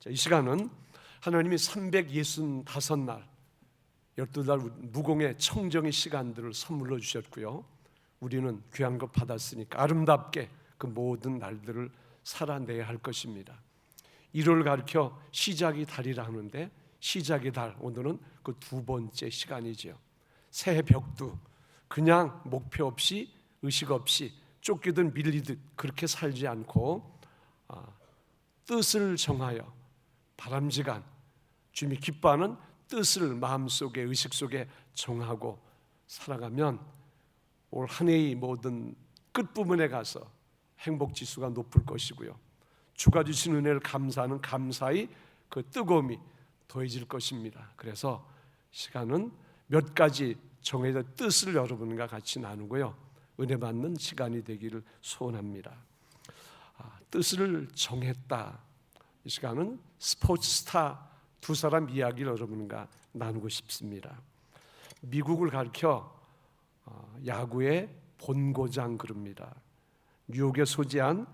이 시간은 하나님이 365날 12달 무공의 청정의 시간들을 선물로 주셨고요, 우리는 귀한 것 받았으니까 아름답게 그 모든 날들을 살아내야 할 것입니다. 1월 가르쳐 시작이 달이라 하는데, 시작의 달, 오늘은 그 두 번째 시간이죠. 새해 벽두, 그냥 목표 없이 의식 없이 쫓기든 밀리듯 그렇게 살지 않고 뜻을 정하여 바람직한 주님이 기뻐하는 뜻을 마음속에 의식 속에 정하고 살아가면 올 한 해의 모든 끝부분에 가서 행복지수가 높을 것이고요, 주가 주신 은혜를 감사하는 감사의 그 뜨거움이 더해질 것입니다. 그래서 시간은 몇 가지 정해진 뜻을 여러분과 같이 나누고요, 은혜 받는 시간이 되기를 소원합니다. 뜻을 정했다. 이 시간은 스포츠 스타 두 사람 이야기를 여러분과 나누고 싶습니다. 미국을 가리켜 야구의 본고장 그럽니다. 뉴욕에 소재한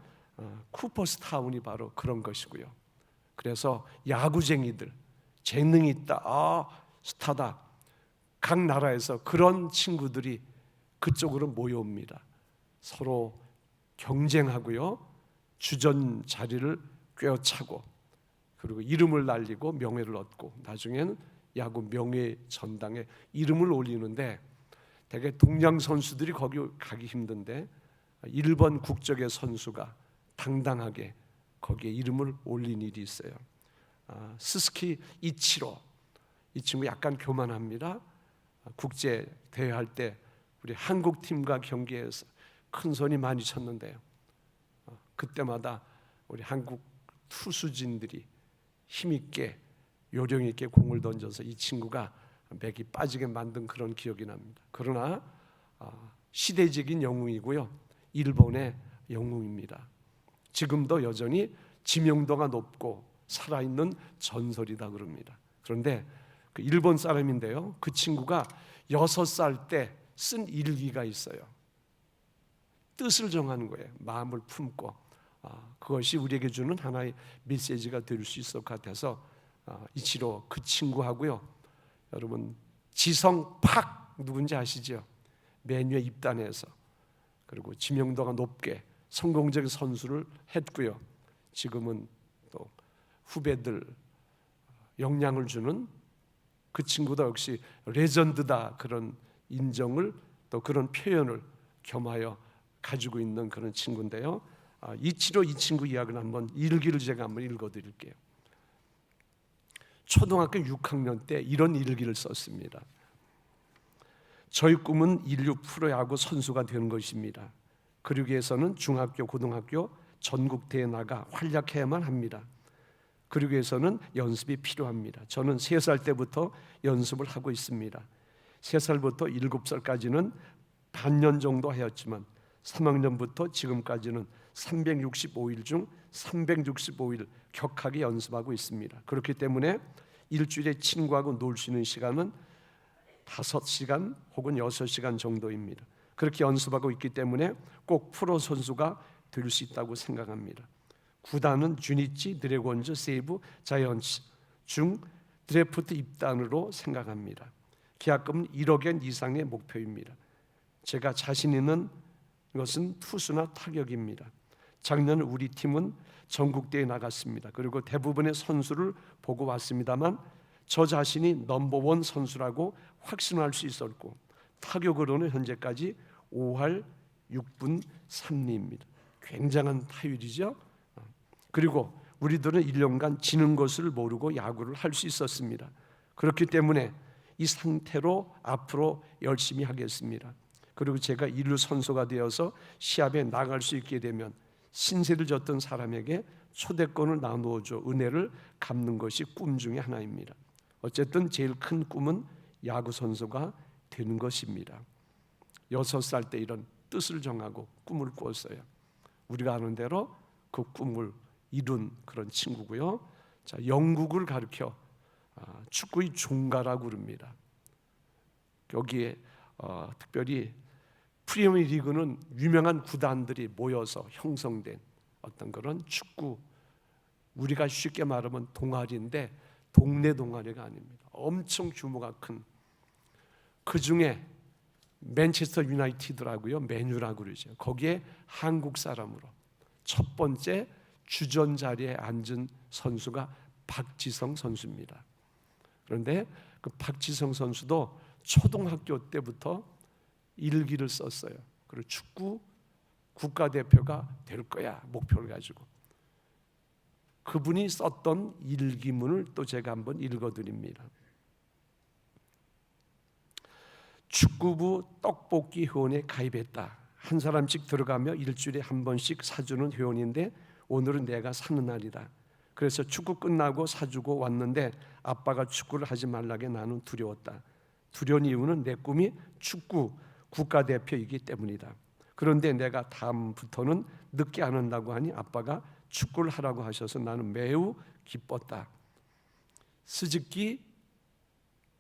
쿠퍼스타운이 바로 그런 것이고요. 그래서 야구쟁이들, 재능이 있다, 스타다, 각 나라에서 그런 친구들이 그쪽으로 모여옵니다. 서로 경쟁하고요, 주전 자리를 꿰어차고, 그리고 이름을 날리고 명예를 얻고, 나중에는 야구 명예 전당에 이름을 올리는데, 대개 동양 선수들이 거기 가기 힘든데 일본 국적의 선수가 당당하게 거기에 이름을 올린 일이 있어요. 스스키 이치로, 이 친구 약간 교만합니다. 국제 대회할 때 우리 한국 팀과 경기에서 큰 손이 많이 쳤는데요, 그때마다 우리 한국 투수진들이 힘있게 요령있게 공을 던져서 이 친구가 맥이 빠지게 만든 그런 기억이 납니다. 그러나 시대적인 영웅이고요, 일본의 영웅입니다. 지금도 여전히 지명도가 높고 살아있는 전설이다 그럽니다. 그런데 그 일본 사람인데요, 그 친구가 6살 때 쓴 일기가 있어요. 뜻을 정하는 거예요. 마음을 품고, 그것이 우리에게 주는 하나의 메시지가 될 수 있을 것 같아서 이치로 그 친구하고요, 여러분 지성팍 누군지 아시죠? 메뉴에 입단해서, 그리고 지명도가 높게 성공적인 선수를 했고요, 지금은 또 후배들 영향을 주는 그 친구도 역시 레전드다, 그런 인정을 또 그런 표현을 겸하여 가지고 있는 그런 친구인데요, 이치로 이 친구 이야기를 한번, 일기를 제가 한번 읽어드릴게요. 초등학교 6학년 때 이런 일기를 썼습니다. 저희 꿈은 인류 프로야구 선수가 되는 것입니다. 그러기 위해서는 중학교, 고등학교 전국대회에 나가 활약해야만 합니다. 그러기 위해서는 연습이 필요합니다. 저는 3살 때부터 연습을 하고 있습니다. 3살부터 7살까지는 반년 정도 하였지만 3학년부터 지금까지는 365일 중 365일 격하게 연습하고 있습니다. 그렇기 때문에 일주일에 친구하고 놀 수 있는 시간은 5시간 혹은 6시간 정도입니다. 그렇게 연습하고 있기 때문에 꼭 프로 선수가 될 수 있다고 생각합니다. 구단은 주니치, 드래곤즈, 세이브, 자이언츠 중 드래프트 입단으로 생각합니다. 계약금은 1억엔 이상의 목표입니다. 제가 자신 있는 것은 투수나 타격입니다. 작년 우리 팀은 전국대회에 나갔습니다. 그리고 대부분의 선수를 보고 왔습니다만 저 자신이 넘버원 선수라고 확신할 수 있었고, 타격으로는 현재까지 5할 6분 3리입니다. 굉장한 타율이죠. 그리고 우리들은 1년간 지는 것을 모르고 야구를 할 수 있었습니다. 그렇기 때문에 이 상태로 앞으로 열심히 하겠습니다. 그리고 제가 인류 선수가 되어서 시합에 나갈 수 있게 되면 신세를 졌던 사람에게 초대권을 나누어줘 은혜를 갚는 것이 꿈 중에 하나입니다. 어쨌든 제일 큰 꿈은 야구 선수가 되는 것입니다. 6살 때 이런 뜻을 정하고 꿈을 꾸었어요. 우리가 아는 대로 그 꿈을 이룬 그런 친구고요. 자, 영국을 가리켜 축구의 종가라고 부릅니다. 여기에 특별히 프리미어 리그는 유명한 구단들이 모여서 형성된 어떤 그런 축구 우리가 쉽게 말하면 동아리인데 동네 동아리가 아닙니다. 엄청 규모가 큰, 그 중에 맨체스터 유나이티드라고요, 맨유라고 그러죠. 거기에 한국 사람으로 첫 번째 주전 자리에 앉은 선수가 박지성 선수입니다. 그런데 그 박지성 선수도 초등학교 때부터 일기를 썼어요. 그리고 축구 국가대표가 될 거야 목표를 가지고. 그분이 썼던 일기문을 또 제가 한번 읽어드립니다. 축구부 떡볶이 회원에 가입했다. 한 사람씩 들어가며 일주일에 한 번씩 사주는 회원인데 오늘은 내가 사는 날이다. 그래서 축구 끝나고 사주고 왔는데 아빠가 축구를 하지 말라게 나는 두려웠다. 두려운 이유는 내 꿈이 축구 국가대표이기 때문이다. 그런데 내가 다음부터는 늦게 안 한다고 하니 아빠가 축구를 하라고 하셔서 나는 매우 기뻤다. 스즈키,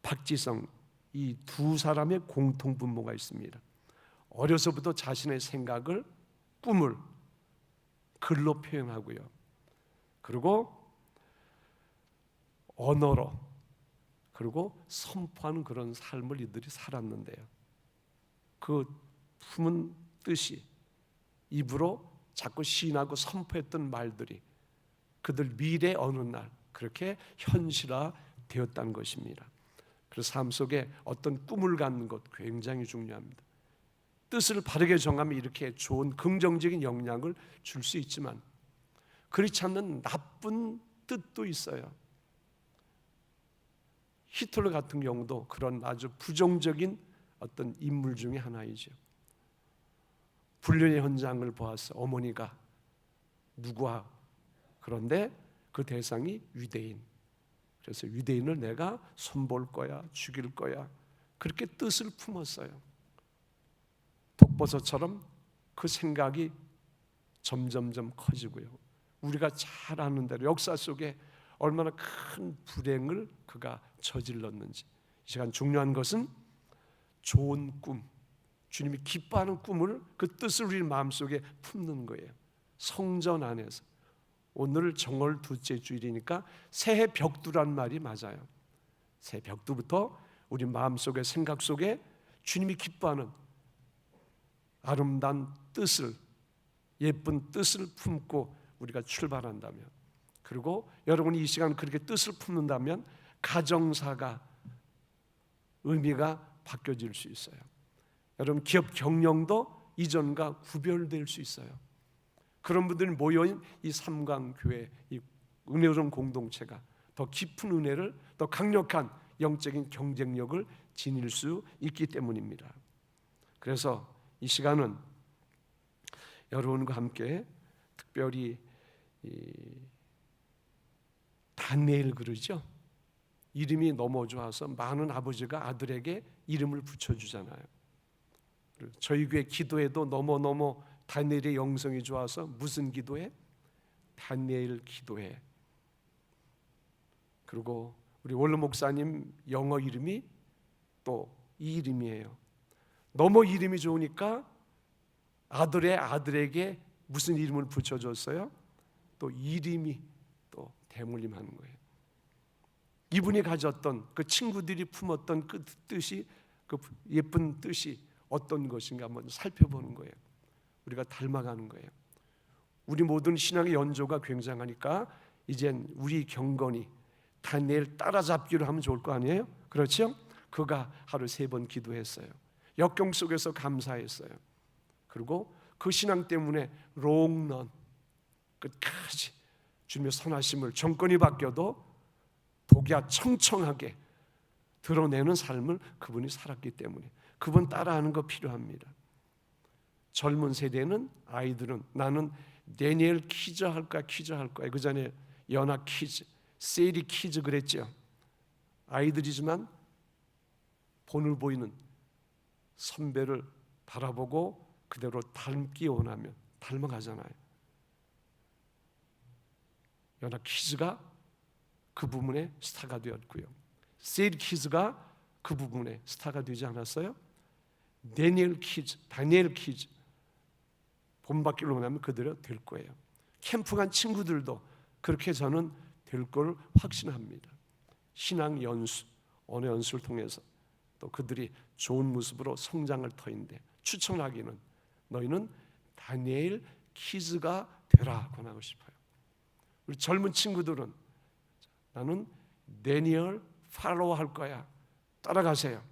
박지성, 이 두 사람의 공통 분모가 있습니다. 어려서부터 자신의 생각을, 꿈을 글로 표현하고요. 그리고 언어로, 그리고 선포하는 그런 삶을 이들이 살았는데요. 그 품은 뜻이 입으로 자꾸 시인하고 선포했던 말들이 그들 미래 어느 날 그렇게 현실화 되었다는 것입니다. 그래서 삶 속에 어떤 꿈을 갖는 것 굉장히 중요합니다. 뜻을 바르게 정하면 이렇게 좋은 긍정적인 영향을 줄 수 있지만 그렇지 않는 나쁜 뜻도 있어요. 히틀러 같은 경우도 그런 아주 부정적인 어떤 인물 중에 하나이죠. 불륜의 현장을 보았어. 어머니가 누구와, 그런데 그 대상이 유대인. 그래서 유대인을 내가 손볼 거야, 죽일 거야, 그렇게 뜻을 품었어요. 독버섯처럼 그 생각이 점점점 커지고요. 우리가 잘 아는 대로 역사 속에 얼마나 큰 불행을 그가 저질렀는지. 이 시간 중요한 것은 좋은 꿈, 주님이 기뻐하는 꿈을, 그 뜻을 우리 마음속에 품는 거예요. 성전 안에서. 오늘 정월 둘째 주일이니까 새해 벽두란 말이 맞아요. 새해 벽두부터 우리 마음속에, 생각 속에 주님이 기뻐하는 아름다운 뜻을, 예쁜 뜻을 품고 우리가 출발한다면, 그리고 여러분이 이 시간 그렇게 뜻을 품는다면 가정사가 의미가 바뀌어질 수 있어요. 여러분 기업 경영도 이전과 구별될 수 있어요. 그런 분들이 모여인 이 삼강교회, 이 은혜로운 공동체가 더 깊은 은혜를, 더 강력한 영적인 경쟁력을 지닐 수 있기 때문입니다. 그래서 이 시간은 여러분과 함께 특별히 다니엘 그러죠. 이름이 너무 좋아서 많은 아버지가 아들에게 이름을 붙여주잖아요. 저희 교회 기도에도 너무 다니엘의 영성이 좋아서 무슨 기도해? 다니엘 기도해. 그리고 우리 원로 목사님 영어 이름이 또 이 이름이에요. 너무 이름이 좋으니까 아들에게 무슨 이름을 붙여줬어요? 또 이름이 또 대물림하는 거예요. 이분이 가졌던 그 친구들이 품었던 그 뜻이, 그 예쁜 뜻이 어떤 것인가 한번 살펴보는 거예요. 우리가 닮아가는 거예요. 우리 모든 신앙의 연조가 굉장하니까 이젠 우리 경건이 다니엘 따라잡기로 하면 좋을 거 아니에요? 그렇죠? 그가 하루 3번 기도했어요. 역경 속에서 감사했어요. 그리고 그 신앙 때문에 롱런 끝까지 주님의 선하심을, 정권이 바뀌어도 독야 청청하게 드러내는 삶을 그분이 살았기 때문에 그분 따라하는 거 필요합니다. 젊은 세대는, 아이들은 나는 데니엘 키즈 할 거야, 그 전에 연하 키즈, 세리 키즈 그랬죠. 아이들이지만 본을 보이는 선배를 바라보고 그대로 닮기 원하면 닮아가잖아요. 연하 키즈가 그 부분에 스타가 되었고요. 세리 키즈가 그 부분에 스타가 되지 않았어요? 다니엘 키즈 본받기를 원하면 그대로 될 거예요. 캠프 간 친구들도 그렇게 저는 될 걸 확신합니다. 신앙 연수, 언어 연수를 통해서 또 그들이 좋은 모습으로 성장할 터인데 추천하기는 너희는 다니엘 키즈가 되라 권하고 싶어요. 우리 젊은 친구들은 나는 다니엘 팔로우 할 거야. 따라가세요.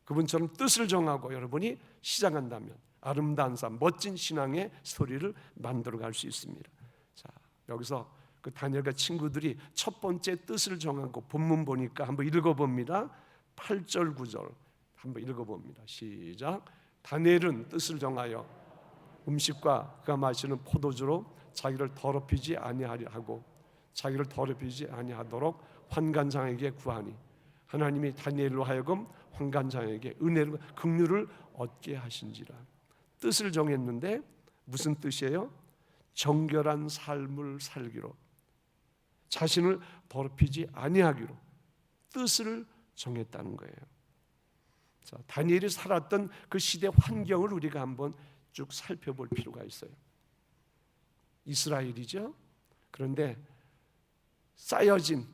그분처럼 뜻을 정하고 여러분이 시작한다면 아름다운 삶, 멋진 신앙의 스토리를 만들어갈 수 있습니다. 자, 여기서 그 다니엘과 친구들이 첫 번째 뜻을 정하고 본문 보니까 한번 읽어봅니다. 8절 9절 한번 읽어봅니다. 시작. 다니엘은 뜻을 정하여 음식과 그가 마시는 포도주로 자기를 더럽히지 아니하고 자기를 더럽히지 아니하도록 환관장에게 구하니 하나님이 다니엘로 하여금 환관장에게 은혜를 긍휼을 얻게 하신지라. 뜻을 정했는데 무슨 뜻이에요? 정결한 삶을 살기로, 자신을 더럽히지 아니하기로 뜻을 정했다는 거예요. 자, 다니엘이 살았던 그 시대 환경을 우리가 한번 쭉 살펴볼 필요가 있어요. 이스라엘이죠. 그런데 쌓여진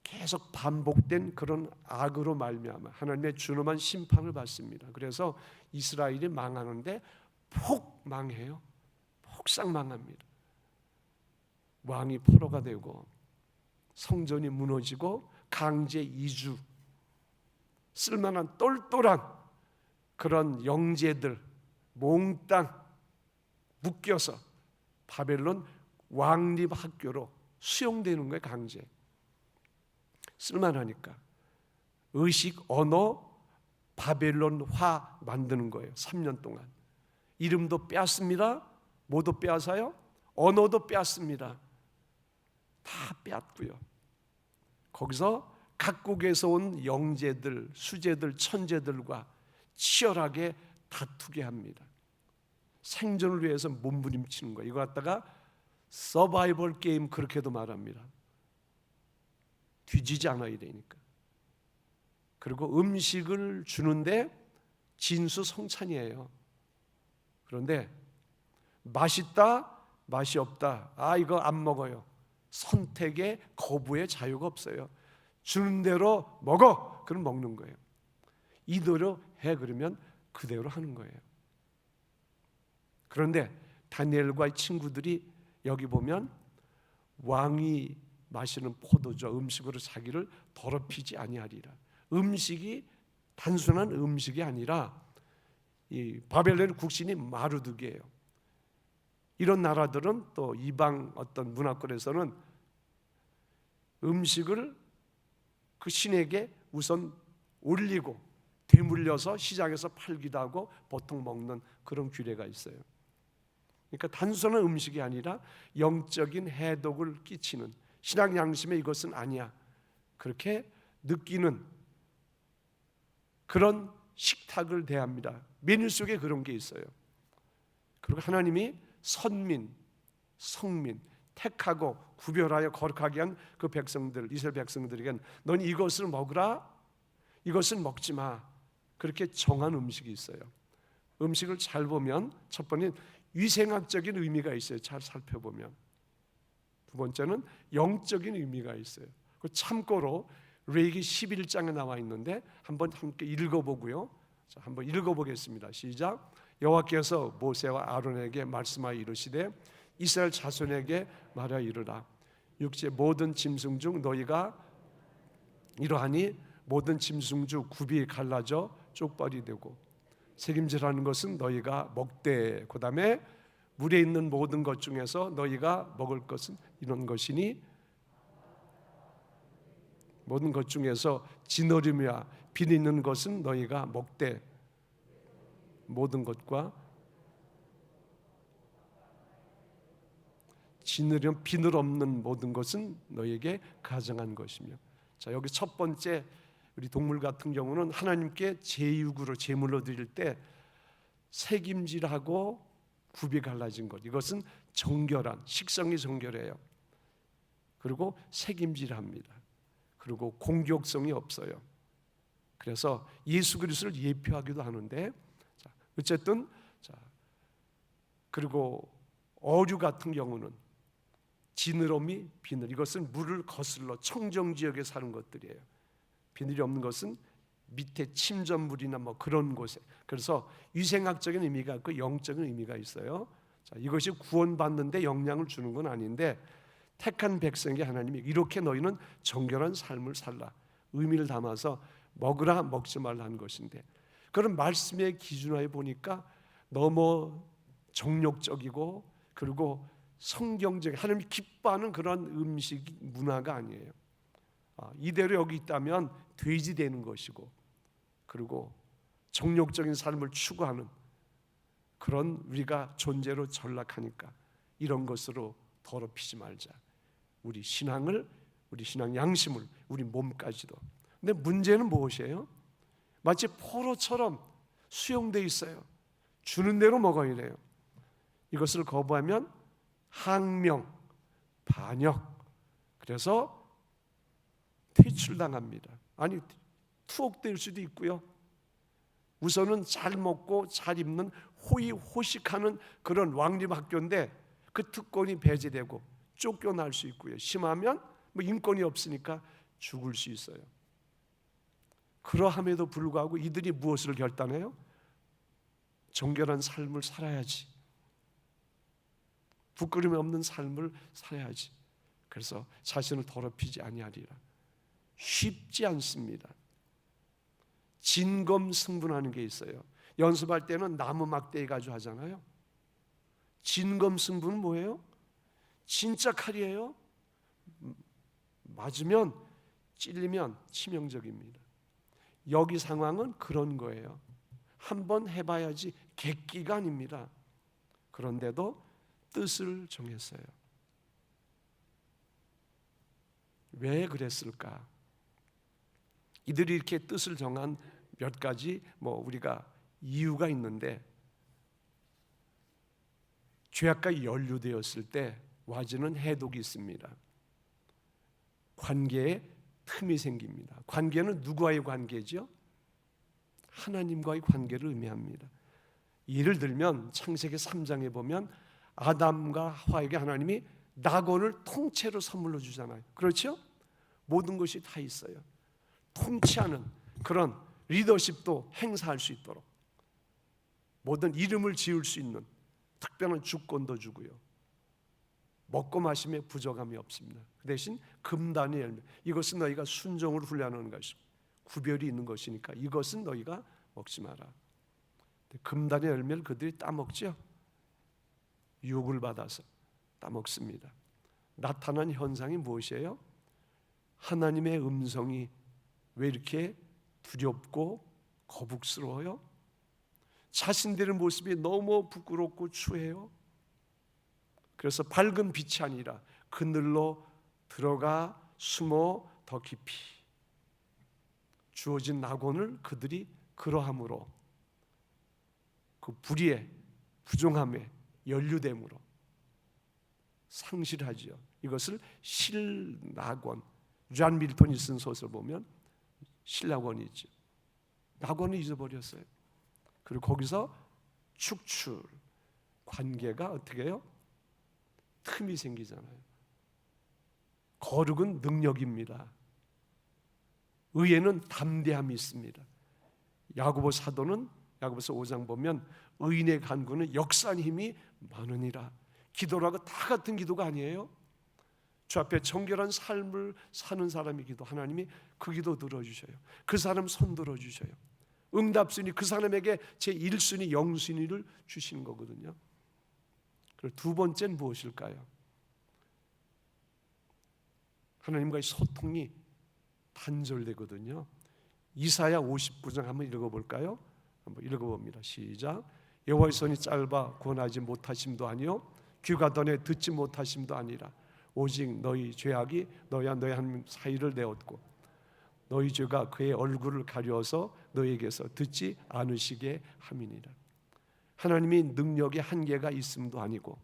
계속 반복된 그런 악으로 말미암아 하나님의 준엄한 심판을 받습니다. 그래서 이스라엘이 망하는데 폭 망해요. 폭삭 망합니다. 왕이 포로가 되고 성전이 무너지고 강제 이주, 쓸만한 똘똘한 그런 영재들 몽땅 묶여서 바벨론 왕립학교로 수용되는 거예요. 강제. 쓸만하니까 의식, 언어 바벨론화 만드는 거예요. 3년 동안 이름도 뺐습니다. 뭐도 빼앗아요? 언어도 뺐습니다. 다 뺐고요. 거기서 각국에서 온 영재들, 수재들, 천재들과 치열하게 다투게 합니다. 생존을 위해서 몸부림치는 거예요. 이거 갖다가 서바이벌 게임 그렇게도 말합니다. 뒤지지 않아야 되니까. 그리고 음식을 주는데 진수성찬이에요. 그런데 맛있다, 맛이 없다. 아, 이거 안 먹어요. 선택의 거부의 자유가 없어요. 주는 대로 먹어. 그럼 먹는 거예요. 이대로 해 그러면 그대로 하는 거예요. 그런데 다니엘과 친구들이 여기 보면 왕이 마시는 포도주 음식으로 자기를 더럽히지 아니하리라. 음식이 단순한 음식이 아니라 이 바벨론 국신이 마르두개예요. 이런 나라들은 또 이방 어떤 문화권에서는 음식을 그 신에게 우선 올리고 되물려서 시장에서 팔기도 하고 보통 먹는 그런 규례가 있어요. 그러니까 단순한 음식이 아니라 영적인 해독을 끼치는 신앙 양심에 이것은 아니야. 그렇게 느끼는 그런 식탁을 대합니다. 메뉴 속에 그런 게 있어요. 그리고 하나님이 선민, 성민, 택하고 구별하여 거룩하게 한 그 백성들, 이스라엘 백성들에게는 넌 이것을 먹으라, 이것은 먹지 마. 그렇게 정한 음식이 있어요. 음식을 잘 보면 첫 번째는 위생학적인 의미가 있어요. 잘 살펴보면. 두 번째는 영적인 의미가 있어요. 참고로 레위기 11장에 나와 있는데 한번 함께 읽어보고요. 자, 한번 읽어보겠습니다. 시작. 여호와께서 모세와 아론에게 말씀하여 이르시되 이스라엘 자손에게 말하여 이르라. 육지의 모든 짐승 중 너희가 이러하니 모든 짐승 중 굽이 갈라져 쪽발이 되고 책임지라는 것은 너희가 먹되 그 다음에 물에 있는 모든 것 중에서 너희가 먹을 것은 이런 것이니 모든 것 중에서 진어림이야 비늘 있는 것은 너희가 먹되 모든 것과 진으렴 비늘 없는 모든 것은 너희에게 가정한 것이며. 자, 여기 첫 번째 우리 동물 같은 경우는 하나님께 제육으로 제물로 드릴 때 색임질하고 굽이 갈라진 것, 이것은 정결한 식성이 정결해요. 그리고 색임질합니다. 그리고 공격성이 없어요. 그래서 예수 그리스도를 예표하기도 하는데, 자, 어쨌든 자, 그리고 어류 같은 경우는 지느러미, 비늘, 이것은 물을 거슬러 청정 지역에 사는 것들이에요. 비늘이 없는 것은 밑에 침전물이나 뭐 그런 곳에. 그래서 위생학적인 의미가 있고 영적인 의미가 있어요. 자, 이것이 구원받는데 영향을 주는 건 아닌데, 택한 백성에게 하나님이 이렇게 너희는 정결한 삶을 살라, 의미를 담아서 먹으라 먹지 말라 한 것인데, 그런 말씀의 기준하에 보니까 너무 정욕적이고 그리고 성경적, 하나님이 기뻐하는 그런 음식 문화가 아니에요. 이대로 여기 있다면 돼지 되는 것이고, 그리고 정욕적인 삶을 추구하는 그런 우리가 존재로 전락하니까 이런 것으로 더럽히지 말자. 우리 신앙을, 우리 신앙 양심을, 우리 몸까지도. 근데 문제는 무엇이에요? 마치 포로처럼 수용돼 있어요. 주는 대로 먹어야 돼요. 이것을 거부하면 항명, 반역, 그래서 퇴출당합니다. 아니, 투옥될 수도 있고요. 우선은 잘 먹고 잘 입는 호의호식하는 그런 왕립학교인데 그 특권이 배제되고 쫓겨날 수 있고요. 심하면 뭐 인권이 없으니까 죽을 수 있어요. 그러함에도 불구하고 이들이 무엇을 결단해요? 정결한 삶을 살아야지, 부끄러움이 없는 삶을 살아야지. 그래서 자신을 더럽히지 아니하리라. 쉽지 않습니다. 진검승부하는 게 있어요. 연습할 때는 나무 막대기 가지고 하잖아요. 진검승부는 뭐예요? 진짜 칼이에요. 맞으면, 찔리면 치명적입니다. 여기 상황은 그런 거예요. 한번 해봐야지 객기가 아닙니다. 그런데도 뜻을 정했어요. 왜 그랬을까? 이들이 이렇게 뜻을 정한 몇 가지 우리가 이유가 있는데, 죄악과 연루되었을 때 와지는 해독이 있습니다. 관계에 틈이 생깁니다. 관계는 누구와의 관계죠? 하나님과의 관계를 의미합니다. 예를 들면 창세기 3장에 보면 아담과 하와에게 하나님이 낙원을 통째로 선물로 주잖아요. 그렇죠? 모든 것이 다 있어요. 통치하는 그런 리더십도 행사할 수 있도록, 모든 이름을 지을 수 있는 특별한 주권도 주고요. 먹고 마심에 부족함이 없습니다. 그 대신 금단의 열매, 이것은 너희가 순종을 훈련하는 것이고 구별이 있는 것이니까 이것은 너희가 먹지 마라. 금단의 열매를 그들이 따먹죠. 유혹을 받아서 따먹습니다. 나타난 현상이 무엇이에요? 하나님의 음성이 왜 이렇게 두렵고 거북스러워요? 자신들의 모습이 너무 부끄럽고 추해요. 그래서 밝은 빛이 아니라 그늘로 들어가 숨어 더 깊이 주어진 낙원을 그들이 그러함으로, 그 불의에, 부정함에, 연루됨으로 상실하지요. 이것을 실낙원, 존 밀턴이 쓴 소설 보면 실낙원이 있죠. 낙원을 잊어버렸어요. 그리고 거기서 축출, 관계가 어떻게 해요? 틈이 생기잖아요. 거룩은 능력입니다. 의에는 담대함이 있습니다. 야고보 사도는 야고보서 5장 보면 의인의 간구는 역사한 힘이 많으니라. 기도라고 다 같은 기도가 아니에요. 주 앞에 정결한 삶을 사는 사람이 기도, 하나님이 그 기도 들어주셔요. 그 사람 손 들어주셔요. 응답순위, 그 사람에게 제1순위 영순위를 주시는 거거든요. 그리고 두 번째는 무엇일까요? 하나님과의 소통이 단절되거든요. 이사야 59장 한번 읽어볼까요? 한번 읽어봅니다. 시작. 여호와의 손이 짧아 구원하지 못하심도 아니요 귀가 더내 듣지 못하심도 아니라 오직 너희 죄악이 너희와 너희 하나님 사이를 내었고 너희 죄가 그의 얼굴을 가려서 너희에게서 듣지 않으시게 함이니라. 하나님이 능력의 한계가 있음도 아니고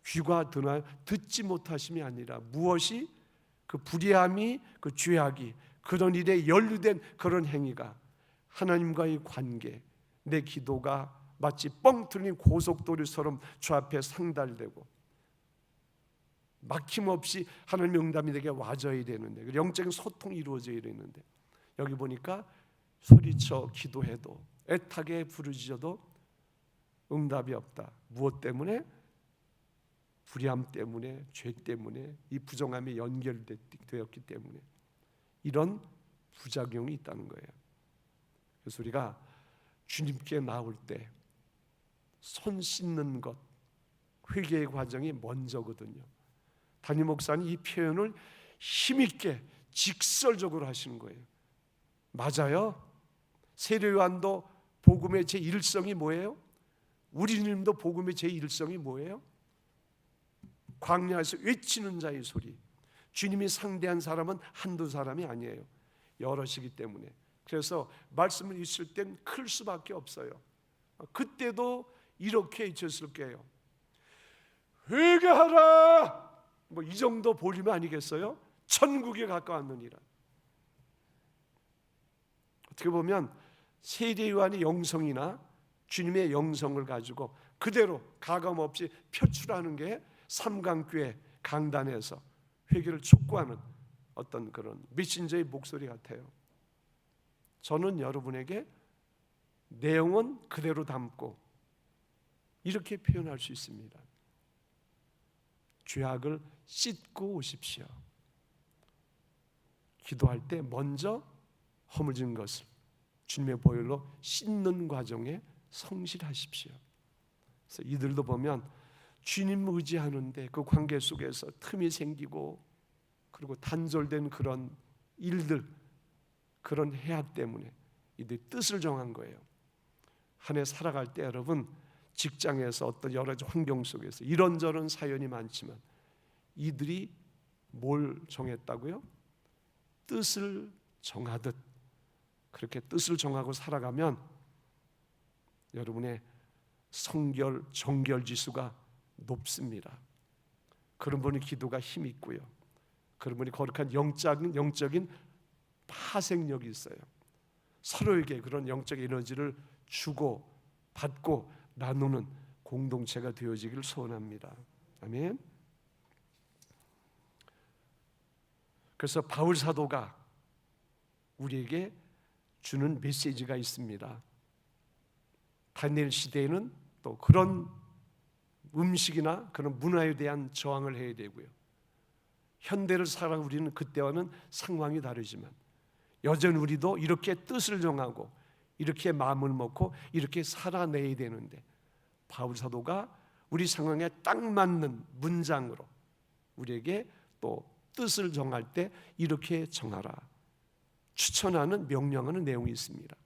귀가 드나 듣지 못하심이 아니라 무엇이 그 불의함이, 그 죄악이, 그런 일에 연루된 그런 행위가 하나님과의 관계, 내 기도가 마치 뻥 뚫린 고속도로처럼 주 앞에 상달되고 막힘없이 하나님의 응답이 내게 와줘야 되는데, 영적인 소통이 이루어져야 되는데, 여기 보니까 소리쳐 기도해도 애타게 부르짖어도 응답이 없다. 무엇 때문에? 불의함 때문에, 죄 때문에, 이 부정함이 연결되었기 때문에 이런 부작용이 있다는 거예요. 그래서 우리가 주님께 나올 때 손 씻는 것, 회개의 과정이 먼저거든요. 담임 목사님 이 표현을 힘있게 직설적으로 하시는 거예요. 맞아요. 세례요한도 복음의 제1성이 뭐예요? 우리님도 복음의 제1성이 뭐예요? 광야에서 외치는 자의 소리. 주님이 상대한 사람은 한두 사람이 아니에요. 여럿이기 때문에. 그래서 말씀을 있을 땐 클 수밖에 없어요. 그때도 이렇게 외쳤을 거예요. 회개하라! 뭐 이 정도 볼륨 아니겠어요? 천국에 가까웠느니라. 어떻게 보면 세례요한의 영성이나 주님의 영성을 가지고 그대로 가감 없이 표출하는 게 삼강교회 강단에서 회개를 촉구하는 어떤 그런 메신저의 목소리 같아요. 저는 여러분에게 내용은 그대로 담고 이렇게 표현할 수 있습니다. 죄악을 씻고 오십시오. 기도할 때 먼저 허물진 것을 주님의 보혈로 씻는 과정에 성실하십시오. 그래서 이들도 보면 주님 의지하는데 그 관계 속에서 틈이 생기고 그리고 단절된 그런 일들, 그런 해악 때문에 이들이 뜻을 정한 거예요. 한 해 살아갈 때 여러분 직장에서 어떤 여러 가지 환경 속에서 이런저런 사연이 많지만 이들이 뭘 정했다고요? 뜻을 정하듯 그렇게 뜻을 정하고 살아가면 여러분의 성결, 정결 지수가 높습니다. 그런 분이 기도가 힘이 있고요. 그런 분이 거룩한 영적인 파생력이 있어요. 서로에게 그런 영적 에너지를 주고 받고 나누는 공동체가 되어지기를 소원합니다. 아멘. 그래서 바울 사도가 우리에게 주는 메시지가 있습니다. 다니엘 시대에는 또 그런 음식이나 그런 문화에 대한 저항을 해야 되고요. 현대를 살아 우리는 그때와는 상황이 다르지만 여전히 우리도 이렇게 뜻을 정하고 이렇게 마음을 먹고 이렇게 살아내야 되는데 바울 사도가 우리 상황에 딱 맞는 문장으로 우리에게 또 뜻을 정할 때 이렇게 정하라 추천하는 명령하는 내용이 있습니다.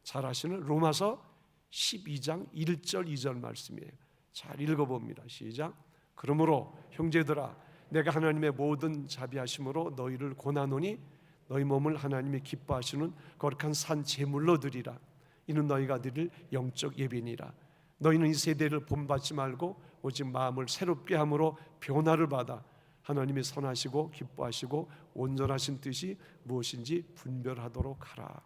잘 아시는 로마서 12장 1절 2절 말씀이에요. 잘 읽어봅니다. 시작. 그러므로 형제들아 내가 하나님의 모든 자비하심으로 너희를 권하노니 너희 몸을 하나님이 기뻐하시는 거룩한 산 제물로 드리라. 이는 너희가 드릴 영적 예배니라. 너희는 이 세대를 본받지 말고 오직 마음을 새롭게 함으로 변화를 받아 하나님이 선하시고 기뻐하시고 온전하신 뜻이 무엇인지 분별하도록 하라.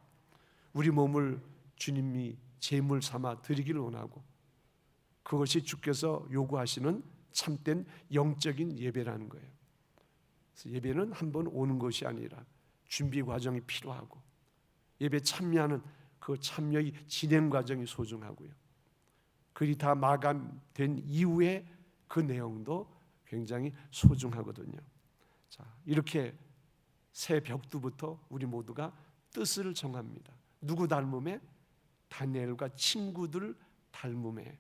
우리 몸을 주님이 제물 삼아 드리기를 원하고 그것이 주께서 요구하시는 참된 영적인 예배라는 거예요. 그래서 예배는 한번 오는 것이 아니라 준비 과정이 필요하고 예배 참여하는 그 참여의 진행 과정이 소중하고요. 그리 다 마감된 이후에 그 내용도 굉장히 소중하거든요. 자, 이렇게 새 벽두부터 우리 모두가 뜻을 정합니다. 누구 닮음에? 다니엘과 친구들 닮음에.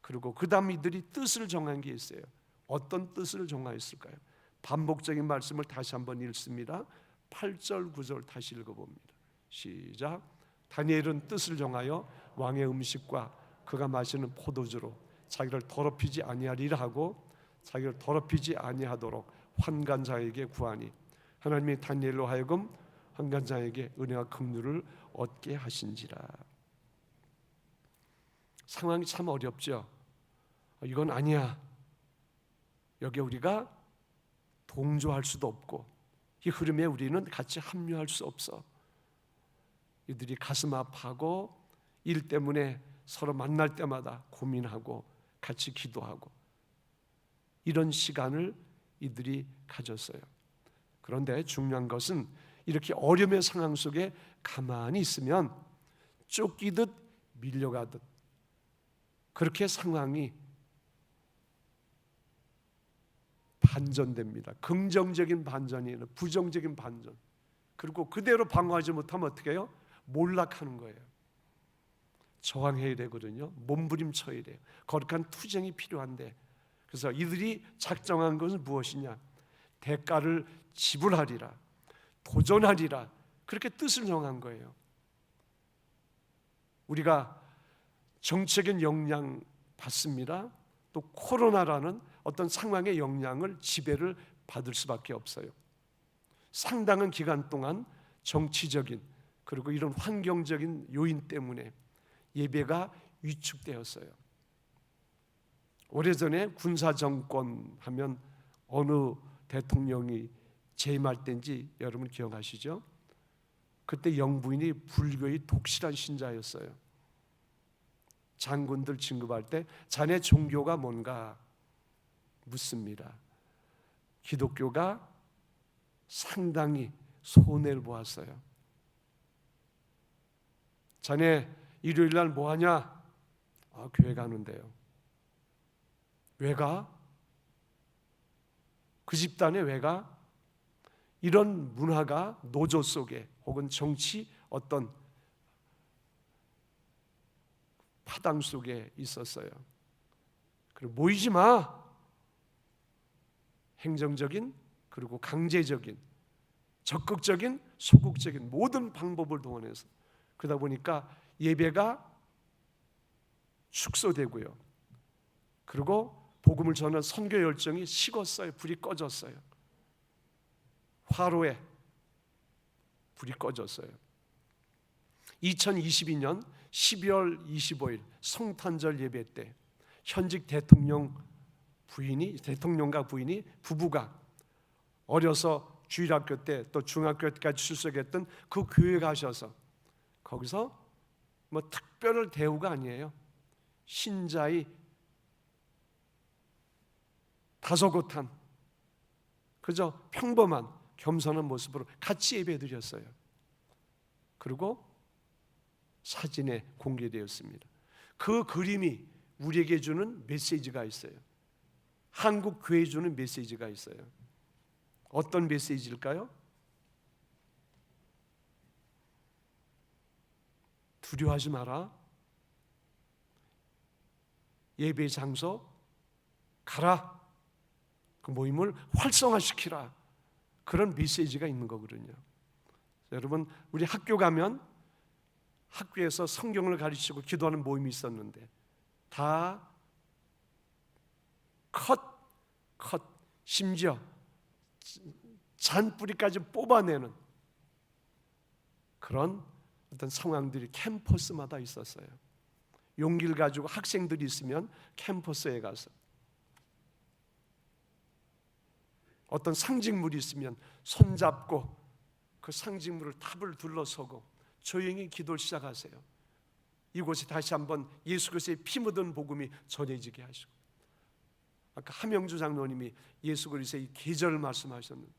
그리고 그 다음 이들이 뜻을 정한 게 있어요. 어떤 뜻을 정하였을까요? 반복적인 말씀을 다시 한번 읽습니다. 8절 9절 다시 읽어봅니다. 시작. 다니엘은 뜻을 정하여 왕의 음식과 그가 마시는 포도주로 자기를 더럽히지 아니하리라 하고 자기를 더럽히지 아니하도록 환관자에게 구하니 하나님이 다니엘로 하여금 환관자에게 은혜와 긍휼을 얻게 하신지라. 상황이 참 어렵죠. 이건 아니야. 여기에 우리가 동조할 수도 없고 이 흐름에 우리는 같이 합류할 수 없어. 이들이 가슴 아파하고 일 때문에 서로 만날 때마다 고민하고 같이 기도하고 이런 시간을 이들이 가졌어요. 그런데 중요한 것은 이렇게 어려움의 상황 속에 가만히 있으면 쫓기듯 밀려가듯 그렇게 상황이 반전됩니다. 긍정적인 반전이 아니라 부정적인 반전. 그리고 그대로 방어하지 못하면 어떻게 해요? 몰락하는 거예요. 저항해야 되거든요. 몸부림쳐야 돼요. 거룩한 투쟁이 필요한데, 그래서 이들이 작정한 것은 무엇이냐? 대가를 지불하리라, 도전하리라, 그렇게 뜻을 정한 거예요. 우리가 정책인 영향 받습니다. 또 코로나라는 어떤 상황의 영향을 지배를 받을 수밖에 없어요. 상당한 기간 동안 정치적인 그리고 이런 환경적인 요인 때문에 예배가 위축되었어요. 오래전에 군사정권 하면 어느 대통령이 재임할 때인지 여러분 기억하시죠? 그때 영부인이 불교의 독실한 신자였어요. 장군들 진급할 때 자네 종교가 뭔가 묻습니다. 기독교가 상당히 손해를 보았어요. 자네 일요일 날 뭐하냐? 교회 가는데요. 왜 가? 그 집단에 왜 가? 이런 문화가 노조 속에 혹은 정치 어떤 파당 속에 있었어요. 그리고 모이지 마. 행정적인 그리고 강제적인 적극적인 소극적인 모든 방법을 동원해서 그러다 보니까 예배가 축소되고요. 그리고 복음을 전하는 선교 열정이 식었어요. 불이 꺼졌어요. 화로에 불이 꺼졌어요. 2022년 12월 25일 성탄절 예배 때 현직 대통령과 부인이 부부가 어려서 주일학교 때 또 중학교 때까지 출석했던 그 교회 가셔서 거기서 뭐 특별한 대우가 아니에요. 신자의 다소곳한 그저 평범한 겸손한 모습으로 같이 예배드렸어요. 그리고 사진에 공개되었습니다. 그 그림이 우리에게 주는 메시지가 있어요. 한국 교회에 주는 메시지가 있어요. 어떤 메시지일까요? 두려워하지 마라. 예배 장소 가라. 그 모임을 활성화시키라. 그런 메시지가 있는 거거든요. 여러분, 우리 학교 가면 학교에서 성경을 가르치고 기도하는 모임이 있었는데 다 컷, 심지어 잔뿌리까지 뽑아내는 그런 어떤 상황들이 캠퍼스마다 있었어요. 용기를 가지고 학생들이 있으면 캠퍼스에 가서 어떤 상징물이 있으면 손잡고 그 상징물을 탑을 둘러서고 조용히 기도를 시작하세요. 이곳에 다시 한번 예수 그리스도의 피 묻은 복음이 전해지게 하시고, 아까 하명주 장로님이 예수 그리스도의 계절을 말씀하셨는데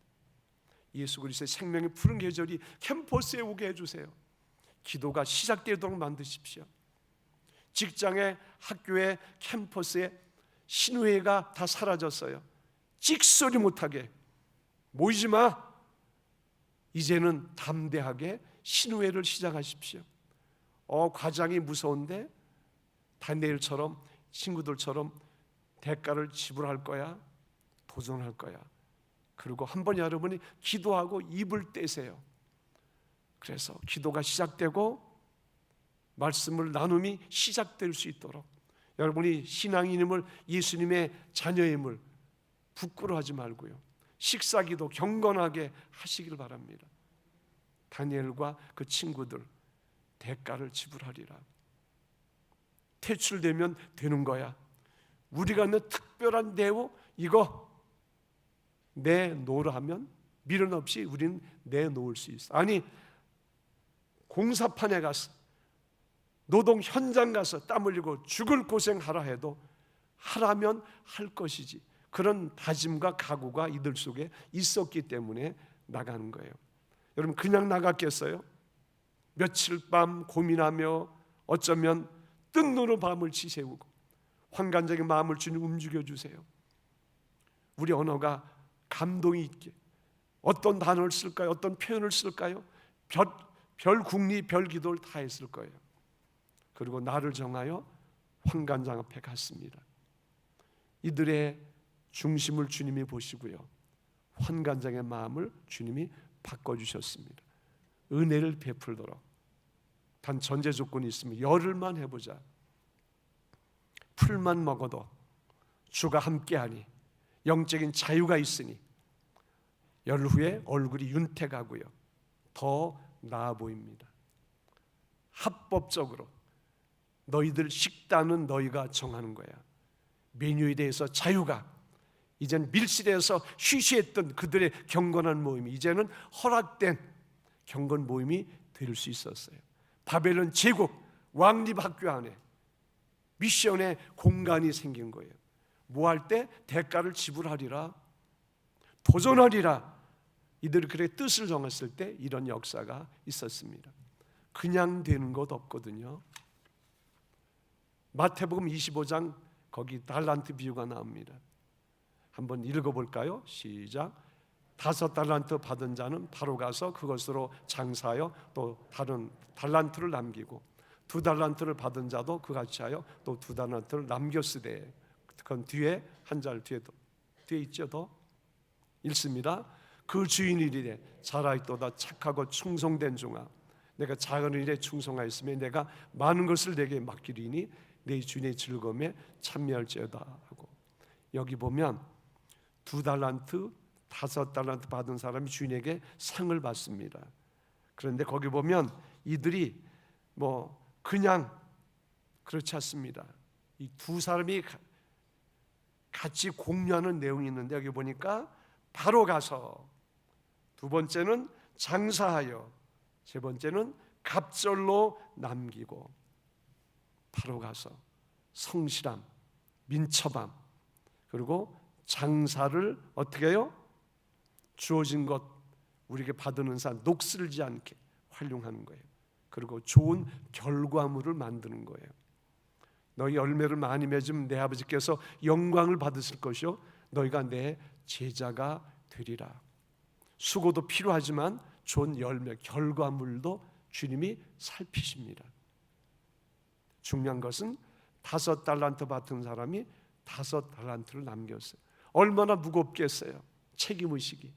예수 그리스도의 생명의 푸른 계절이 캠퍼스에 오게 해주세요. 기도가 시작되도록 만드십시오. 직장에, 학교에, 캠퍼스에 신우회가 다 사라졌어요. 찍소리 못하게 모이지 마. 이제는 담대하게 신우회를 시작하십시오. 과장이 무서운데 다니엘처럼 친구들처럼 대가를 지불할 거야, 도전할 거야. 그리고 한번 여러분이 기도하고 입을 떼세요. 그래서 기도가 시작되고 말씀을 나눔이 시작될 수 있도록 여러분이 신앙인임을, 예수님의 자녀임을 부끄러워하지 말고요, 식사기도 경건하게 하시길 바랍니다. 다니엘과 그 친구들 대가를 지불하리라. 퇴출되면 되는 거야. 우리가 있는 특별한 대우 이거 내놓으라 하면 미련 없이 우리는 내놓을 수 있어. 아니, 공사판에 가서 노동 현장 가서 땀 흘리고 죽을 고생하라 해도 하라면 할 것이지. 그런 다짐과 각오가 이들 속에 있었기 때문에 나가는 거예요. 여러분 그냥 나갔겠어요? 며칠 밤 고민하며 어쩌면 뜬 눈으로 밤을 지새우고 환관적인 마음을 주님 움직여 주세요. 우리 언어가 감동이 있게 어떤 단어를 쓸까요? 어떤 표현을 쓸까요? 별 국리 별 기도를 다 했을 거예요. 그리고 나를 정하여 환관장 앞에 갔습니다. 이들의 중심을 주님이 보시고요, 환관장의 마음을 주님이 바꿔주셨습니다. 은혜를 베풀도록. 단 전제 조건이 있으면 열흘만 해보자. 풀만 먹어도 주가 함께하니 영적인 자유가 있으니 열흘 후에 얼굴이 윤택하고요, 더 나아 보입니다. 합법적으로 너희들 식단은 너희가 정하는 거야. 메뉴에 대해서 자유가, 이제는 밀실에서 쉬쉬했던 그들의 경건한 모임이 이제는 허락된 경건 모임이 될 수 있었어요. 바벨론 제국 왕립 학교 안에 미션의 공간이 생긴 거예요. 뭐 할 때? 대가를 지불하리라, 도전하리라. 이들이 그렇게 뜻을 정했을 때 이런 역사가 있었습니다. 그냥 되는 것 없거든요. 마태복음 25장 거기 달란트 비유가 나옵니다. 한번 읽어볼까요? 시작. 5달란트 받은 자는 바로 가서 그것으로 장사하여 또 다른 달란트를 남기고 2달란트를 받은 자도 그같이 하여 또 2달란트를 남겼으되. 그건 뒤에 한 절 뒤에 있죠. 더 읽습니다. 그 주인이 이르되 잘하였도다 착하고 충성된 종아, 내가 작은 일에 충성하였으면 내가 많은 것을 내게 맡기리니 내 주인의 즐거움에 참여할지어다 하고, 여기 보면 2달란트 5달란트 받은 사람이 주인에게 상을 받습니다. 그런데 거기 보면 이들이 그냥 그렇지 않습니다. 이 두 사람이 같이 공유하는 내용이 있는데 여기 보니까 바로 가서, 두 번째는 장사하여, 세 번째는 갑절로 남기고, 바로 가서 성실함, 민첩함, 그리고 장사를 어떻게 해요? 주어진 것 우리에게 받은 은사 녹슬지 않게 활용하는 거예요. 그리고 좋은 결과물을 만드는 거예요. 너희 열매를 많이 맺으면 내 아버지께서 영광을 받으실 것이요 너희가 내 제자가 되리라. 수고도 필요하지만 좋은 열매, 결과물도 주님이 살피십니다. 중요한 것은 5달란트 받은 사람이 5달란트를 남겼어요. 얼마나 무겁겠어요, 책임의식이.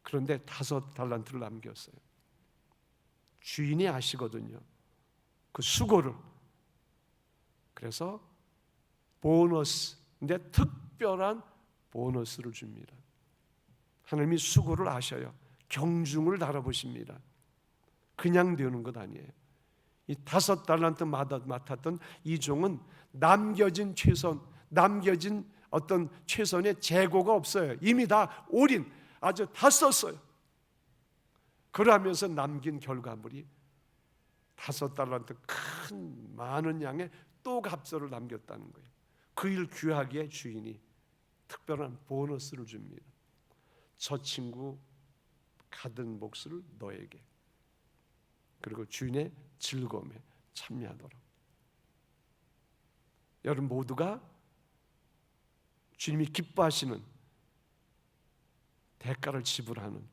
그런데 5달란트를 남겼어요. 주인이 아시거든요, 그 수고를. 그래서 보너스, 근데 특별한 보너스를 줍니다. 하나님이 수고를 아셔요. 경중을 달아보십니다. 그냥 되는 것 아니에요. 이 5달란트 맡았던 이 종은 남겨진 최선, 남겨진 어떤 최선의 재고가 없어요. 이미 다 올인, 아주 다 썼어요. 그러면서 남긴 결과물이 5달란트 큰 많은 양의 또 갑절을 남겼다는 거예요. 그 일 귀하기에 주인이 특별한 보너스를 줍니다. 저 친구 가든 몫을 너에게, 그리고 주인의 즐거움에 참여하도록. 여러분 모두가 주님이 기뻐하시는 대가를 지불하는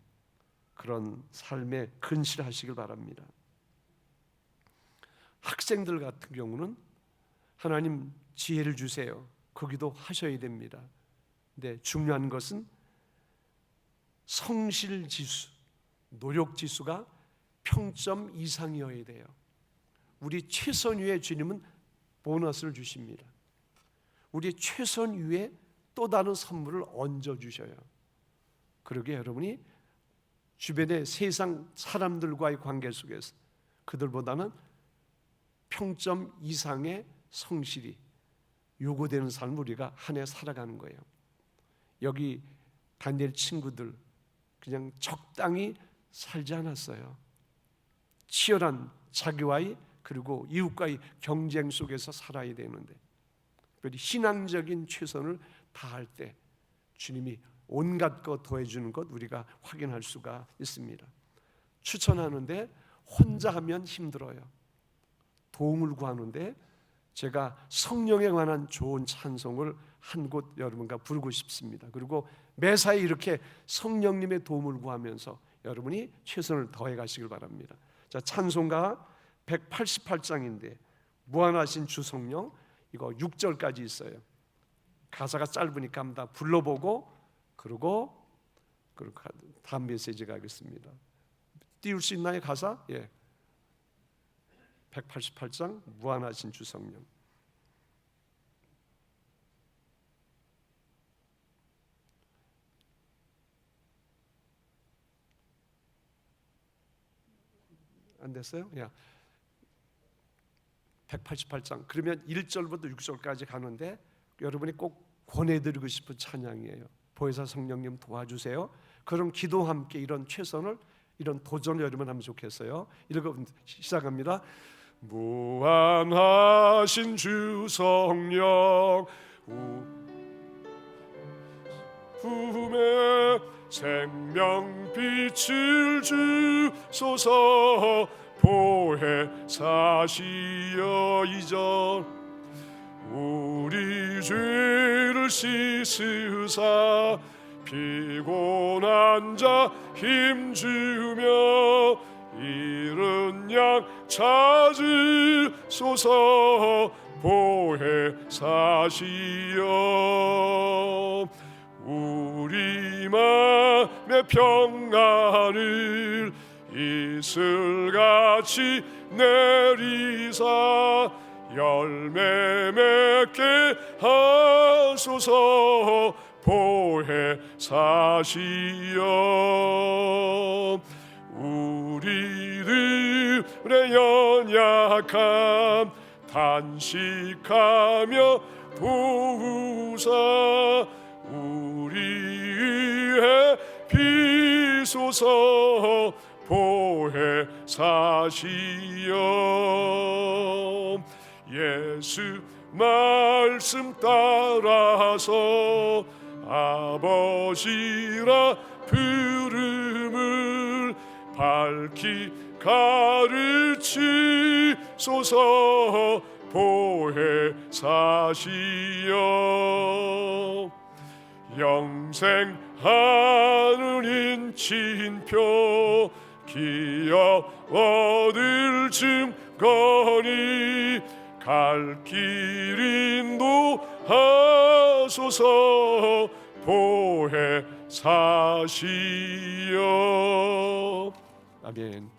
그런 삶에 근실하시길 바랍니다. 학생들 같은 경우는 하나님 지혜를 주세요, 거기도 하셔야 됩니다. 근데 중요한 것은 성실지수, 노력지수가 평점 이상이어야 돼요. 우리 최선 위에 주님은 보너스를 주십니다. 우리 최선 위에 또 다른 선물을 얹어 주셔요. 그러게 여러분이 주변의 세상 사람들과의 관계 속에서 그들보다는 평점 이상의 성실이 요구되는 삶을 우리가 한 해 살아가는 거예요. 여기 다니엘 친구들 그냥 적당히 살지 않았어요. 치열한 자기와의 그리고 이웃과의 경쟁 속에서 살아야 되는데 특별히 신앙적인 최선을 다할 때 주님이 온갖 것 더해주는 것 우리가 확인할 수가 있습니다. 추천하는데 혼자 하면 힘들어요. 도움을 구하는데 제가 성령에 관한 좋은 찬송을 한 곳 여러분과 부르고 싶습니다. 그리고 매사에 이렇게 성령님의 도움을 구하면서 여러분이 최선을 다해 가시길 바랍니다. 자, 찬송가 188장인데 무한하신 주 성령, 이거 6절까지 있어요. 가사가 짧으니까 한번 다 불러보고 그리고 다음 메시지 가겠습니다. 띄울 수 있나요, 가사? 예. 188장 무한하신 주 성령. 안 됐어요? 야. 188장. 그러면 1절부터 6절까지 가는데 여러분이 꼭 권해드리고 싶은 찬양이에요. 보혜사 성령님 도와주세요. 그런 기도와 함께 이런 최선을, 이런 도전을 여러분 하면 좋겠어요. 읽어 시작합니다. 무한하신 주 성령 품에 생명빛을 주소서. 보혜사시여 이전 우리 죄를 씻으사 피곤한 자 힘주며 잃은 양 찾으소서. 보혜사시여 우리 맘의 평안을 이슬같이 내리사 열매 맺게 하소서. 보혜사시여 우리들의 연약함 단식하며 도우사 우리 위해 비소서. 보혜사시여 예수 말씀 따라서 아버지라 부름을 밝히 가르치소서. 보혜사시여 영생하는 인친표 기업 얻을 증거니 갈 길 인도하소서. 보혜사시여. 아멘.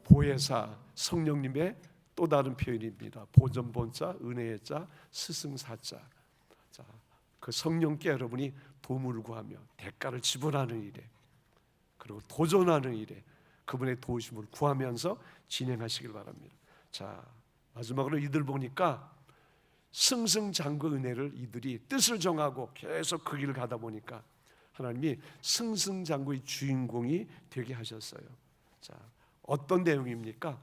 보혜사 성령님의 또 다른 표현입니다. 보전본자, 은혜의 자, 스승사자. 자, 그 성령께 여러분이 도움을 구하며 대가를 지불하는 일에 그리고 도전하는 일에 그분의 도우심을 구하면서 진행하시길 바랍니다. 자, 마지막으로 이들 보니까 승승장구 은혜를 이들이 뜻을 정하고 계속 그 길을 가다 보니까 하나님이 승승장구의 주인공이 되게 하셨어요. 자, 어떤 내용입니까?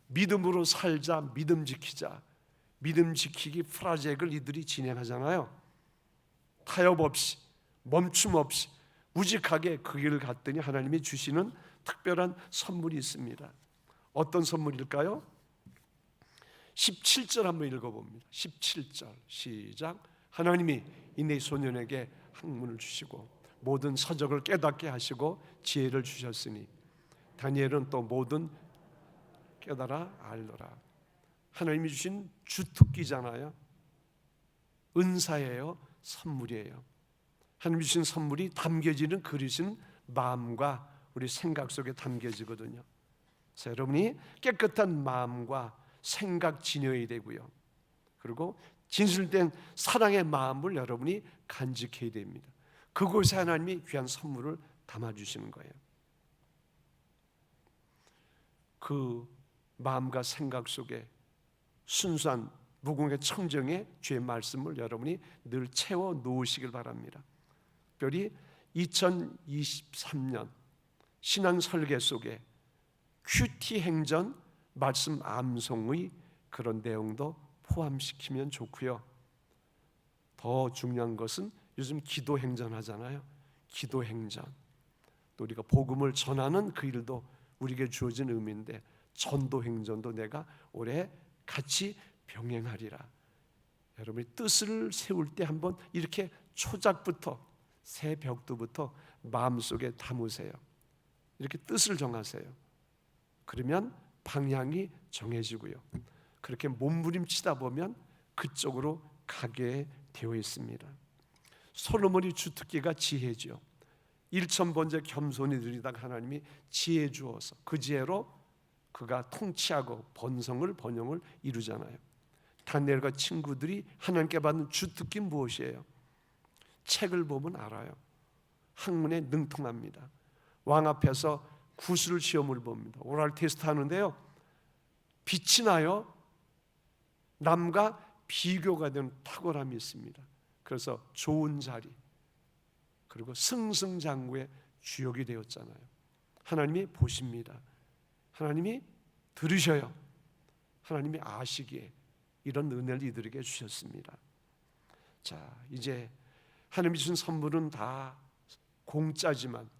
믿음으로 살자, 믿음 지키자. 믿음 지키기 프로젝트를 이들이 진행하잖아요. 타협 없이, 멈춤 없이 우직하게 그 길을 갔더니 하나님이 주시는 특별한 선물이 있습니다. 어떤 선물일까요? 17절 한번 읽어봅니다. 17절 시작. 하나님이 이네 소년에게 학문을 주시고 모든 서적을 깨닫게 하시고 지혜를 주셨으니 다니엘은 또 모든 깨달아 알더라. 하나님이 주신 주특기잖아요. 은사예요. 선물이에요. 하나님이 주신 선물이 담겨지는 그릇은 마음과 우리 생각 속에 담겨지거든요. 그래서 여러분이 깨끗한 마음과 생각 지녀야 되고요. 그리고 진실된 사랑의 마음을 여러분이 간직해야 됩니다. 그곳에 하나님이 귀한 선물을 담아주시는 거예요. 그 마음과 생각 속에 순수한 무궁의 청정의 주의 말씀을 여러분이 늘 채워 놓으시길 바랍니다. 특별히 2023년 신앙 설계 속에 큐티 행전 말씀 암송의 그런 내용도 포함시키면 좋고요. 더 중요한 것은 요즘 기도 행전 하잖아요. 기도 행전. 또 우리가 복음을 전하는 그 일도 우리에게 주어진 의미인데 전도 행전도 내가 올해 같이 병행하리라. 여러분이 뜻을 세울 때 한번 이렇게 초작부터 새벽부터 마음속에 담으세요. 이렇게 뜻을 정하세요. 그러면 방향이 정해지고요. 그렇게 몸부림치다 보면 그쪽으로 가게 되어 있습니다. 솔로몬이 주특기가 지혜죠. 일천번째 겸손히 드리다가 하나님이 지혜 주어서 그 지혜로 그가 통치하고 번영을 이루잖아요. 다니엘과 친구들이 하나님께 받는 주특기 무엇이에요? 책을 보면 알아요. 학문에 능통합니다. 왕 앞에서 구술 시험을 봅니다. 오랄 테스트 하는데요, 빛이 나요. 남과 비교가 되는 탁월함이 있습니다. 그래서 좋은 자리, 그리고 승승장구의 주역이 되었잖아요. 하나님이 보십니다. 하나님이 들으셔요. 하나님이 아시기에 이런 은혜를 이들에게 주셨습니다. 자, 이제 하나님이 주신 선물은 다 공짜지만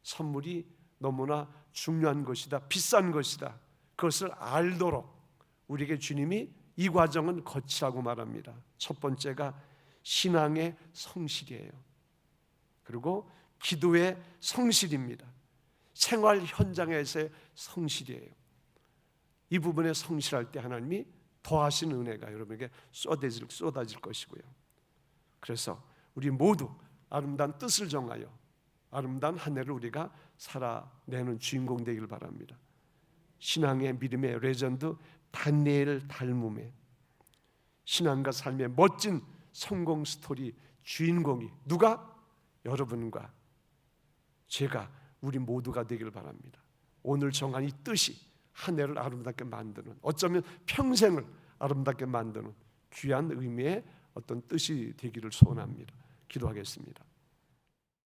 선물이 너무나 중요한 것이다, 비싼 것이다, 그것을 알도록 우리에게 주님이 이 과정은 거치라고 말합니다. 첫 번째가 신앙의 성실이에요. 그리고 기도의 성실입니다. 생활 현장에서의 성실이에요. 이 부분에 성실할 때 하나님이 더하신 은혜가 여러분에게 쏟아질 것이고요. 그래서 우리 모두 아름다운 뜻을 정하여 아름다운 한 해를 우리가 살아내는 주인공 되길 바랍니다. 신앙의 믿음의 레전드 다니엘 닮음에 신앙과 삶의 멋진 성공 스토리 주인공이 누가? 여러분과 제가, 우리 모두가 되길 바랍니다. 오늘 정한 이 뜻이 한 해를 아름답게 만드는, 어쩌면 평생을 아름답게 만드는 귀한 의미의 어떤 뜻이 되기를 소원합니다. 기도하겠습니다.